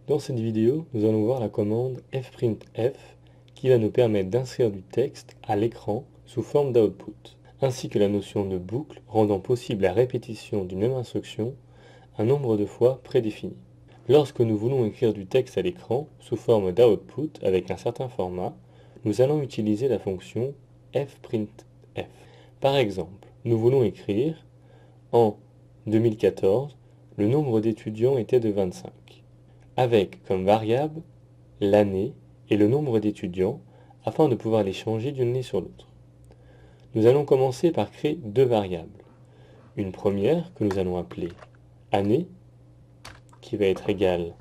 Dans cette vidéo, nous allons voir la commande fprintf qui va nous permettre d'inscrire du texte à l'écran sous forme d'output, ainsi que la notion de boucle rendant possible la répétition d'une même instruction un nombre de fois prédéfini. Lorsque nous voulons écrire du texte à l'écran sous forme d'output avec un certain format, nous allons utiliser la fonction fprintf. Par exemple, nous voulons écrire en 2014, le nombre d'étudiants était de 25, avec comme variable l'année et le nombre d'étudiants afin de pouvoir les changer d'une année sur l'autre. Nous allons commencer par créer deux variables. Une première que nous allons appeler année, qui va être égale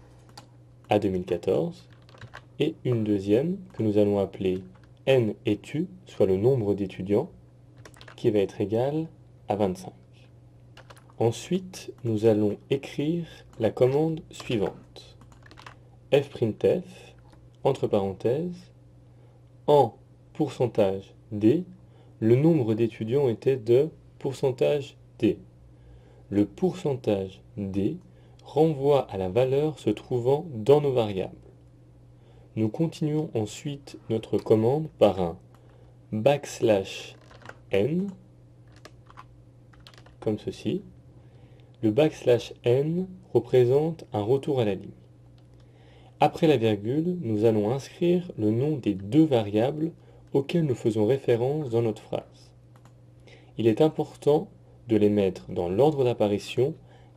à 2014, et une deuxième que nous allons appeler n étu, soit le nombre d'étudiants, qui va être égal à 25. Ensuite, nous allons écrire la commande suivante. fprintf, entre parenthèses, en pourcentage d, le nombre d'étudiants était de pourcentage d. Le pourcentage d renvoie à la valeur se trouvant dans nos variables. Nous continuons ensuite notre commande par un \n, comme ceci. Le \n représente un retour à la ligne. Après la virgule, nous allons inscrire le nom des deux variables auxquelles nous faisons référence dans notre phrase. Il est important de les mettre dans l'ordre d'apparition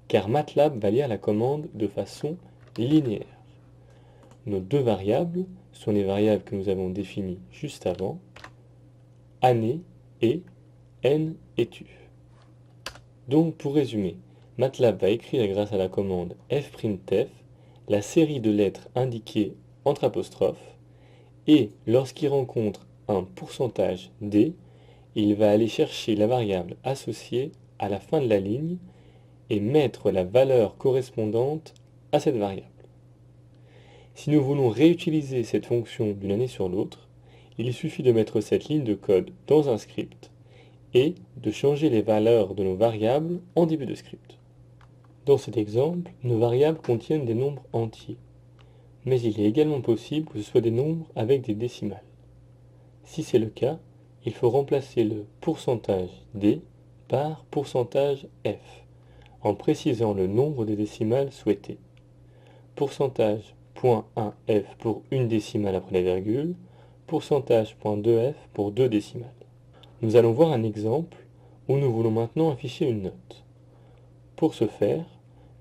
car MATLAB va lire la commande de façon linéaire. Nos deux variables sont les variables que nous avons définies juste avant, année et n étu. Donc pour résumer, MATLAB va écrire grâce à la commande fprintf la série de lettres indiquées entre apostrophes et lorsqu'il rencontre un pourcentage d, il va aller chercher la variable associée à la fin de la ligne et mettre la valeur correspondante à cette variable. Si nous voulons réutiliser cette fonction d'une année sur l'autre, il suffit de mettre cette ligne de code dans un script et de changer les valeurs de nos variables en début de script. Dans cet exemple, nos variables contiennent des nombres entiers, mais il est également possible que ce soit des nombres avec des décimales. Si c'est le cas, il faut remplacer le pourcentage d par pourcentage f, en précisant le nombre de décimales souhaité. Pourcentage .1f pour une décimale après la virgule, pourcentage .2f pour deux décimales. Nous allons voir un exemple où nous voulons maintenant afficher une note. Pour ce faire,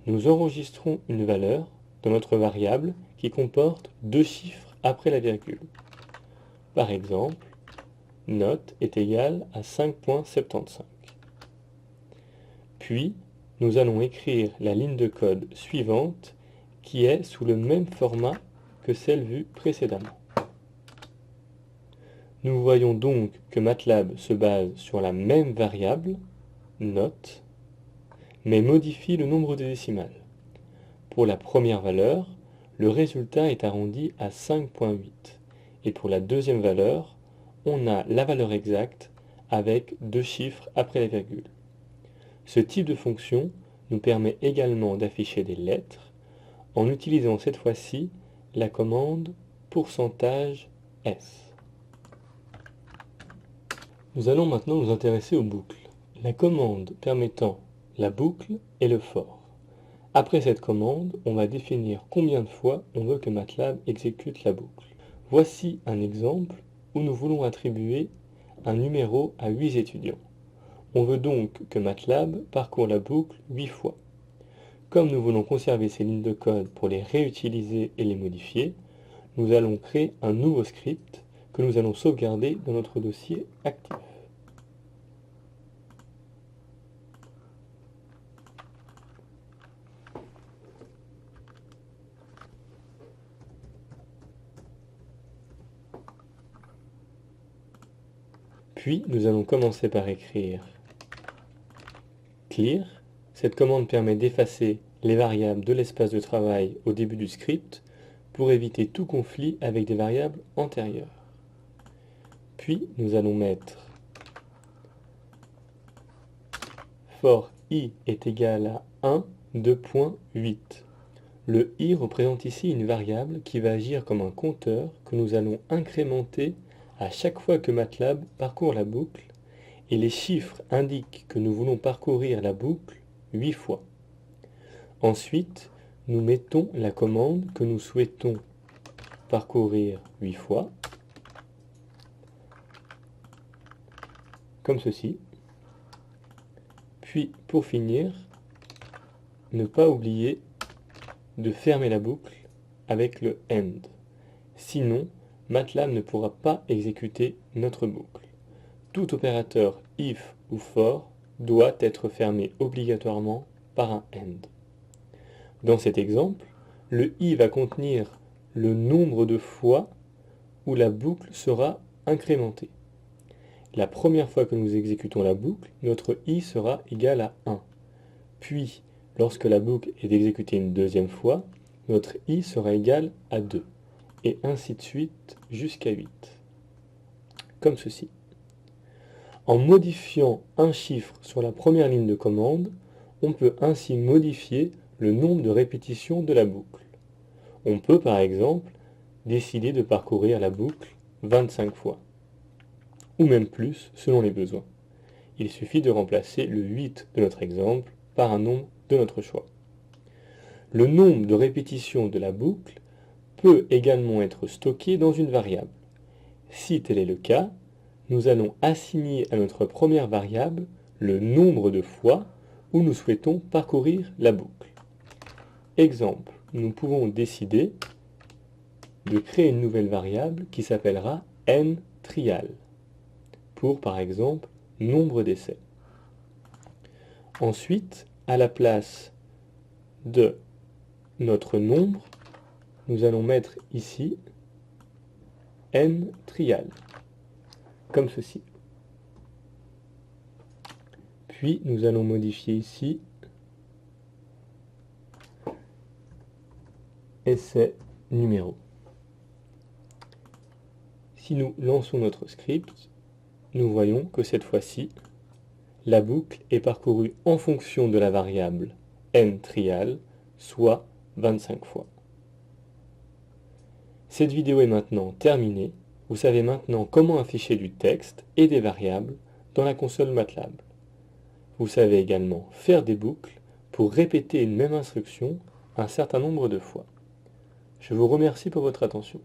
nous enregistrons une valeur dans notre variable qui comporte deux chiffres après la virgule. Par exemple, note est égale à 5.75. Puis, nous allons écrire la ligne de code suivante qui est sous le même format que celle vue précédemment. Nous voyons donc que MATLAB se base sur la même variable, note, mais modifie le nombre de décimales. Pour la première valeur, le résultat est arrondi à 5.8, et pour la deuxième valeur, on a la valeur exacte avec deux chiffres après la virgule. Ce type de fonction nous permet également d'afficher des lettres en utilisant cette fois-ci la commande pourcentage %s. Nous allons maintenant nous intéresser aux boucles. La commande permettant la boucle est le for. Après cette commande, on va définir combien de fois on veut que MATLAB exécute la boucle. Voici un exemple où nous voulons attribuer un numéro à 8 étudiants. On veut donc que MATLAB parcourt la boucle 8 fois. Comme nous voulons conserver ces lignes de code pour les réutiliser et les modifier, nous allons créer un nouveau script que nous allons sauvegarder dans notre dossier actif. Puis, nous allons commencer par écrire clear. Cette commande permet d'effacer les variables de l'espace de travail au début du script pour éviter tout conflit avec des variables antérieures. Puis, nous allons mettre for i est égal à 1, 2.8. Le i représente ici une variable qui va agir comme un compteur que nous allons incrémenter à chaque fois que MATLAB parcourt la boucle, et les chiffres indiquent que nous voulons parcourir la boucle 8 fois. Ensuite, nous mettons la commande que nous souhaitons parcourir 8 fois, comme ceci. Puis, pour finir, ne pas oublier de fermer la boucle avec le AND. Sinon, MATLAB ne pourra pas exécuter notre boucle. Tout opérateur if ou for doit être fermé obligatoirement par un AND. Dans cet exemple, le i va contenir le nombre de fois où la boucle sera incrémentée. La première fois que nous exécutons la boucle, notre i sera égal à 1. Puis, lorsque la boucle est exécutée une deuxième fois, notre i sera égal à 2. Et ainsi de suite jusqu'à 8. Comme ceci. En modifiant un chiffre sur la première ligne de commande, on peut ainsi modifier le nombre de répétitions de la boucle. On peut par exemple décider de parcourir la boucle 25 fois, ou même plus selon les besoins. Il suffit de remplacer le 8 de notre exemple par un nombre de notre choix. Le nombre de répétitions de la boucle peut également être stocké dans une variable. Si tel est le cas, nous allons assigner à notre première variable le nombre de fois où nous souhaitons parcourir la boucle. Exemple, nous pouvons décider de créer une nouvelle variable qui s'appellera nTrial, pour par exemple nombre d'essais. Ensuite, à la place de notre nombre, nous allons mettre ici nTrial, comme ceci. Puis nous allons modifier ici essai numéro. Si nous lançons notre script, nous voyons que cette fois-ci, la boucle est parcourue en fonction de la variable nTrial, soit 25 fois. Cette vidéo est maintenant terminée. Vous savez maintenant comment afficher du texte et des variables dans la console MATLAB. Vous savez également faire des boucles pour répéter une même instruction un certain nombre de fois. Je vous remercie pour votre attention.